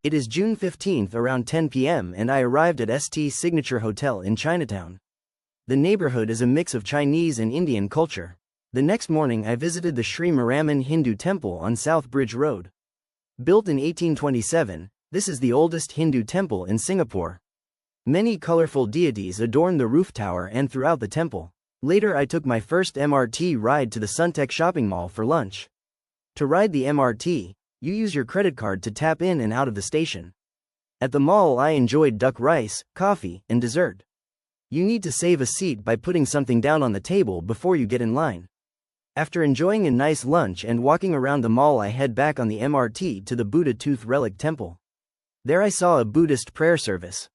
It is June 15th around 10 p.m. and I arrived at ST Signature Hotel in Chinatown. The neighborhood is a mix of Chinese and Indian culture. The next morning I visited the Sri Maraman Hindu Temple on South Bridge Road. Built in 1827, this is the oldest Hindu temple in Singapore. Many colorful deities adorn the roof tower and throughout the temple. Later I took my first MRT ride to the Suntec shopping mall for lunch. To ride the MRT, you use your credit card to tap in and out of the station. At the mall I enjoyed duck rice, coffee, and dessert. You need to save a seat by putting something down on the table before you get in line. After enjoying a nice lunch and walking around the mall I head back on the MRT to the Buddha Tooth Relic Temple. There I saw a Buddhist prayer service.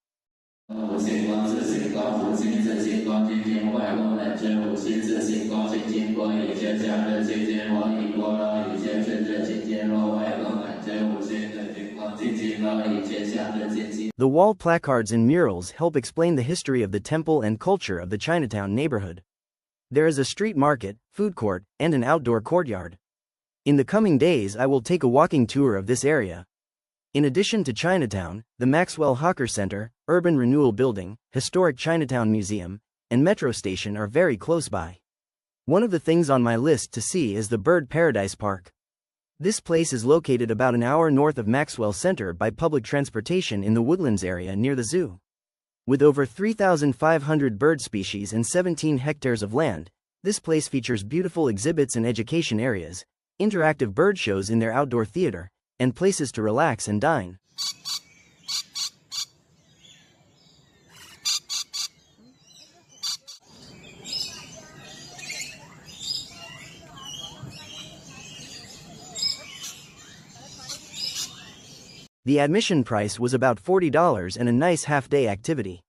The wall placards and murals help explain the history of the temple and culture of the Chinatown neighborhood. There is a street market, food court, and an outdoor courtyard. In the coming days I will take a walking tour of this area. In addition to Chinatown, the Maxwell Hawker Center, Urban Renewal Building, Historic Chinatown Museum, and Metro Station are very close by. One of the things on my list to see is the Bird Paradise Park. This place is located about an hour north of Maxwell Center by public transportation in the Woodlands area near the zoo. With over 3,500 bird species and 17 hectares of land, this place features beautiful exhibits and education areas, interactive bird shows in their outdoor theater, and places to relax and dine. The admission price was about $40 and a nice half-day activity.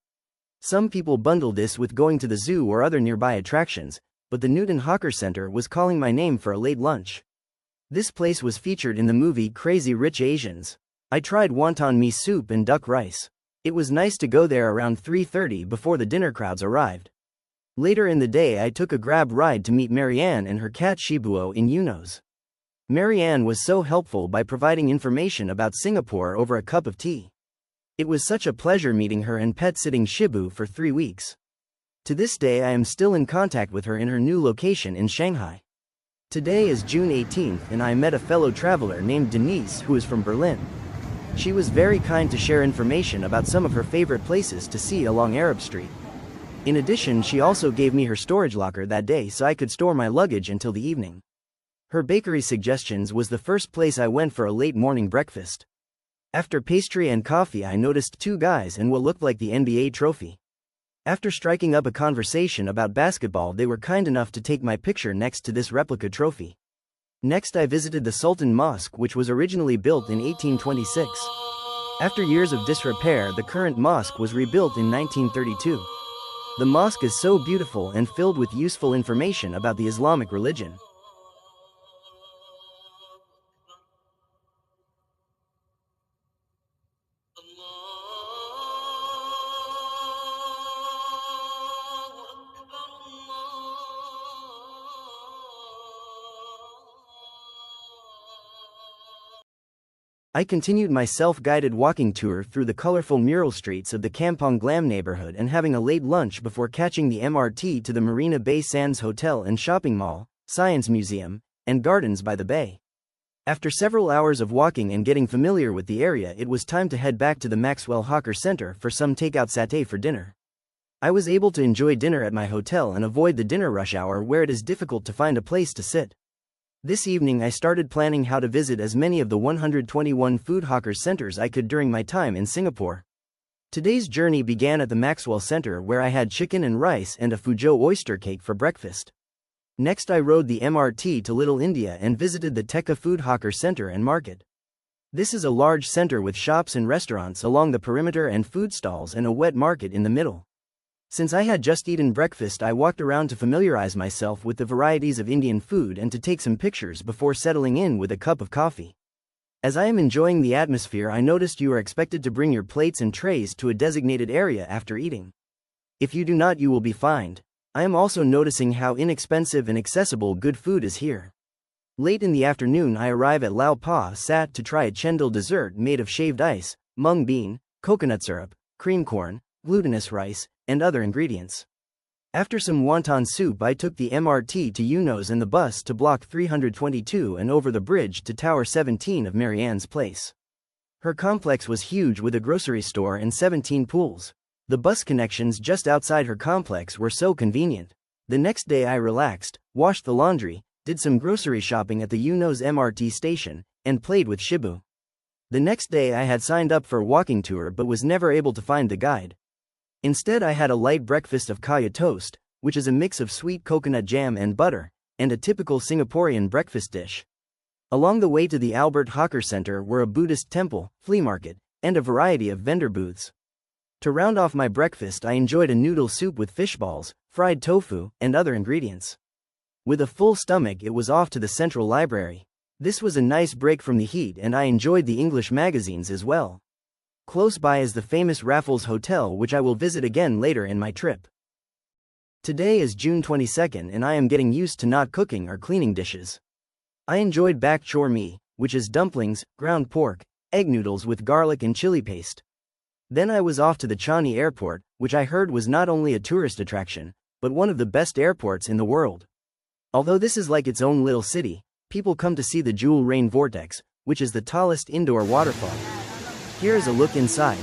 Some people bundle this with going to the zoo or other nearby attractions, but the Newton Hawker Center was calling my name for a late lunch. This place was featured in the movie Crazy Rich Asians. I tried wonton mee soup and duck rice. It was nice to go there around 3:30 before the dinner crowds arrived. Later in the day I took a Grab ride to meet Marianne and her cat Shibuo in Eunos. Marianne was so helpful by providing information about Singapore over a cup of tea. It was such a pleasure meeting her and pet-sitting Shibu for 3 weeks. To this day I am still in contact with her in her new location in Shanghai. Today is June 18th and I met a fellow traveler named Denise who is from Berlin. She was very kind to share information about some of her favorite places to see along Arab Street. In addition, she also gave me her storage locker that day so I could store my luggage until the evening. Her bakery suggestions was the first place I went for a late morning breakfast. After pastry and coffee I noticed 2 guys and what looked like the NBA trophy. After striking up a conversation about basketball they were kind enough to take my picture next to this replica trophy. Next I visited the Sultan Mosque, which was originally built in 1826. After years of disrepair the current mosque was rebuilt in 1932. The mosque is so beautiful and filled with useful information about the Islamic religion. I continued my self-guided walking tour through the colorful mural streets of the Kampong Glam neighborhood and having a late lunch before catching the MRT to the Marina Bay Sands Hotel and Shopping Mall, Science Museum, and Gardens by the Bay. After several hours of walking and getting familiar with the area it was time to head back to the Maxwell Hawker Center for some takeout satay for dinner. I was able to enjoy dinner at my hotel and avoid the dinner rush hour where it is difficult to find a place to sit. This evening I started planning how to visit as many of the 121 food hawker centers I could during my time in Singapore. Today's journey began at the Maxwell Center where I had chicken and rice and a Fuzhou oyster cake for breakfast. Next I rode the MRT to Little India and visited the Tekka Food Hawker Center and Market. This is a large center with shops and restaurants along the perimeter and food stalls and a wet market in the middle. Since I had just eaten breakfast I walked around to familiarize myself with the varieties of Indian food and to take some pictures before settling in with a cup of coffee. As I am enjoying the atmosphere I noticed you are expected to bring your plates and trays to a designated area after eating. If you do not you will be fined. I am also noticing how inexpensive and accessible good food is here. Late in the afternoon I arrive at Lao Pa Sat to try a chendol dessert made of shaved ice, mung bean, coconut syrup, cream corn, glutinous rice, and other ingredients. After some wonton soup I took the MRT to Eunos and the bus to Block 322 and over the bridge to Tower 17 of Marianne's place. Her complex was huge with a grocery store and 17 pools. The bus connections just outside her complex were so convenient. The next day I relaxed, washed the laundry, did some grocery shopping at the Eunos MRT station, and played with Shibu. The next day I had signed up for a walking tour but was never able to find the guide. Instead I had a light breakfast of kaya toast, which is a mix of sweet coconut jam and butter, and a typical Singaporean breakfast dish. Along the way to the Albert Hawker Center were a Buddhist temple, flea market, and a variety of vendor booths. To round off my breakfast I enjoyed a noodle soup with fish balls, fried tofu, and other ingredients. With a full stomach it was off to the Central Library. This was a nice break from the heat and I enjoyed the English magazines as well. Close by is the famous Raffles Hotel which I will visit again later in my trip. Today is June 22nd and I am getting used to not cooking or cleaning dishes. I enjoyed bak chor mee, which is dumplings, ground pork, egg noodles with garlic and chili paste. Then I was off to the Changi Airport, which I heard was not only a tourist attraction, but one of the best airports in the world. Although this is like its own little city, people come to see the Jewel Rain Vortex, which is the tallest indoor waterfall. Here is a look inside.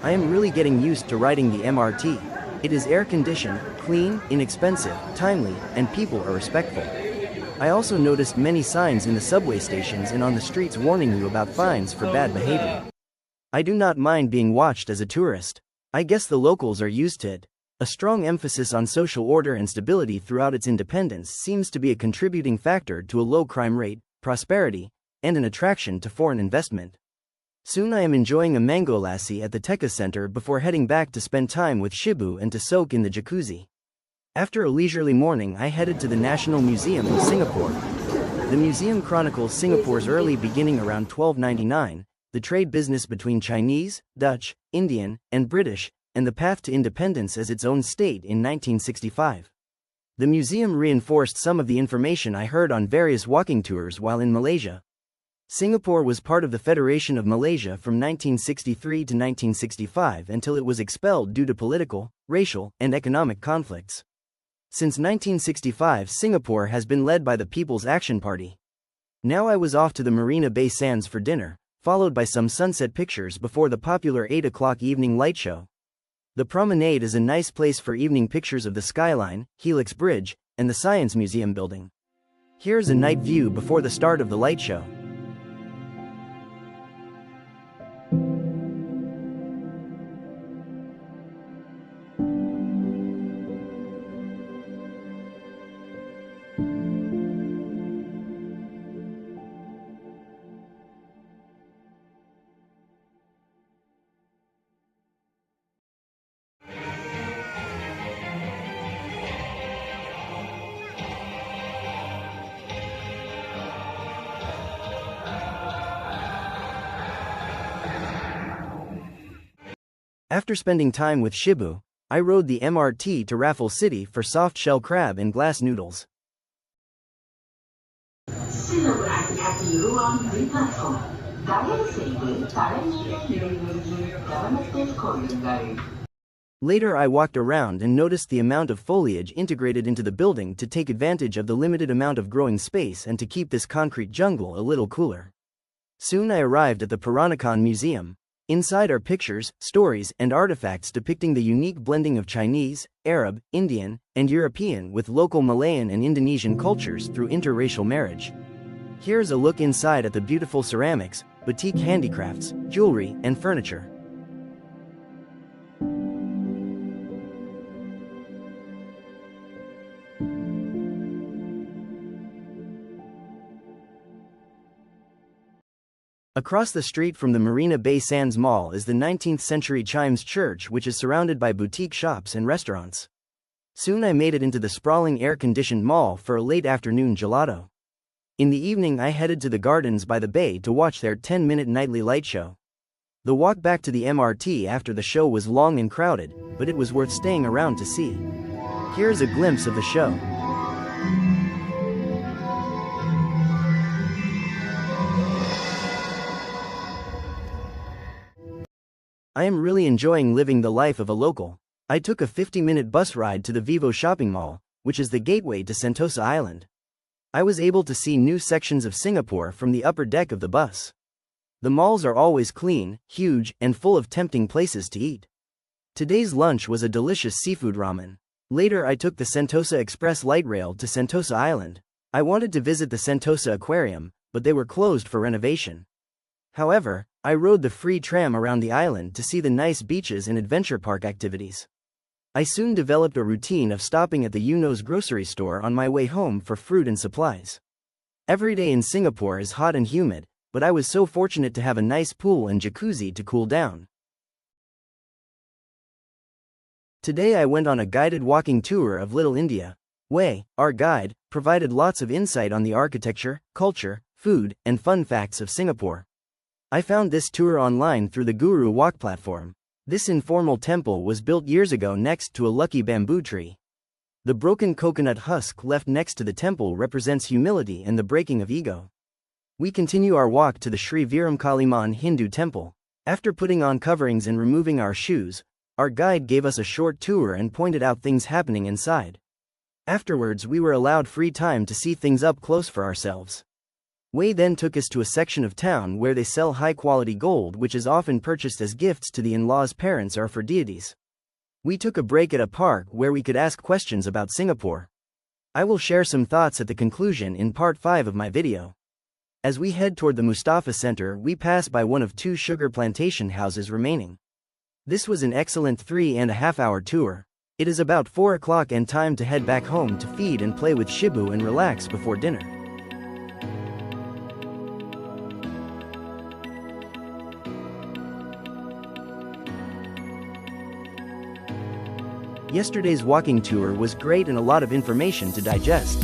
I am really getting used to riding the MRT. It is air-conditioned, clean, inexpensive, timely, and people are respectful. I also noticed many signs in the subway stations and on the streets warning you about fines for bad behavior. I do not mind being watched as a tourist. I guess the locals are used to it. A strong emphasis on social order and stability throughout its independence seems to be a contributing factor to a low crime rate, prosperity, and an attraction to foreign investment. Soon I am enjoying a mango lassi at the Tekka Center before heading back to spend time with Shibu and to soak in the jacuzzi. After a leisurely morning I headed to the National Museum of Singapore. The museum chronicles Singapore's early beginning around 1299, the trade business between Chinese, Dutch, Indian, and British, and the path to independence as its own state in 1965. The museum reinforced some of the information I heard on various walking tours while in Malaysia. Singapore was part of the Federation of Malaysia from 1963 to 1965 until it was expelled due to political, racial, and economic conflicts. Since 1965, Singapore has been led by the People's Action Party. Now I was off to the Marina Bay Sands for dinner, followed by some sunset pictures before the popular 8 o'clock evening light show. The promenade is a nice place for evening pictures of the skyline, Helix Bridge, and the Science Museum building. Here's a night view before the start of the light show. After spending time with Shibu, I rode the MRT to Raffles City for soft-shell crab and glass noodles. Later I walked around and noticed the amount of foliage integrated into the building to take advantage of the limited amount of growing space and to keep this concrete jungle a little cooler. Soon I arrived at the Peranakan Museum. Inside are pictures, stories, and artifacts depicting the unique blending of Chinese, Arab, Indian, and European with local Malayan and Indonesian cultures through interracial marriage. Here's a look inside at the beautiful ceramics, boutique handicrafts, jewelry, and furniture. Across the street from the Marina Bay Sands Mall is the 19th-century Chimes Church, which is surrounded by boutique shops and restaurants. Soon I made it into the sprawling air-conditioned mall for a late afternoon gelato. In the evening I headed to the gardens by the bay to watch their 10-minute nightly light show. The walk back to the MRT after the show was long and crowded, but it was worth staying around to see. Here's a glimpse of the show. I am really enjoying living the life of a local. I took a 50-minute bus ride to the Vivo shopping mall, which is the gateway to Sentosa Island. I was able to see new sections of Singapore from the upper deck of the bus. The malls are always clean, huge, and full of tempting places to eat. Today's lunch was a delicious seafood ramen. Later I took the Sentosa Express light rail to Sentosa Island. I wanted to visit the Sentosa Aquarium, but they were closed for renovation. However, I rode the free tram around the island to see the nice beaches and adventure park activities. I soon developed a routine of stopping at the Eunos grocery store on my way home for fruit and supplies. Every day in Singapore is hot and humid, but I was so fortunate to have a nice pool and jacuzzi to cool down. Today I went on a guided walking tour of Little India. Our guide provided lots of insight on the architecture, culture, food, and fun facts of Singapore. I found this tour online through the Guru Walk platform. This informal temple was built years ago next to a lucky bamboo tree. The broken coconut husk left next to the temple represents humility and the breaking of ego. We continue our walk to the Sri Veeramakaliamman Hindu temple. After putting on coverings and removing our shoes, our guide gave us a short tour and pointed out things happening inside. Afterwards we were allowed free time to see things up close for ourselves. Wei then took us to a section of town where they sell high-quality gold which is often purchased as gifts to the in-laws' parents or for deities. We took a break at a park where we could ask questions about Singapore. I will share some thoughts at the conclusion in part 5 of my video. As we head toward the Mustafa Center we pass by one of 2 sugar plantation houses remaining. This was an excellent 3.5-hour tour. It is about 4 o'clock and time to head back home to feed and play with Shibu and relax before dinner. Yesterday's walking tour was great and a lot of information to digest.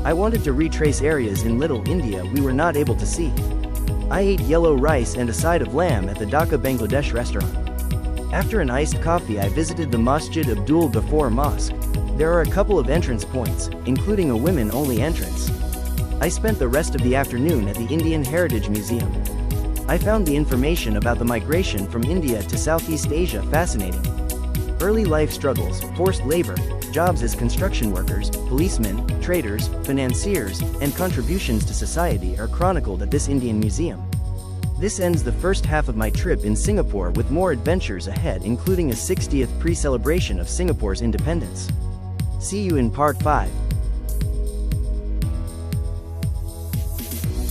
I wanted to retrace areas in Little India we were not able to see. I ate yellow rice and a side of lamb at the Dhaka Bangladesh restaurant. After an iced coffee I visited the Masjid Abdul Ghaffar Mosque. There are a couple of entrance points, including a women-only entrance. I spent the rest of the afternoon at the Indian Heritage Museum. I found the information about the migration from India to Southeast Asia fascinating. Early life struggles, forced labor, jobs as construction workers, policemen, traders, financiers, and contributions to society are chronicled at this Indian museum. This ends the first half of my trip in Singapore with more adventures ahead, including a 60th pre-celebration of Singapore's independence. See you in part 5.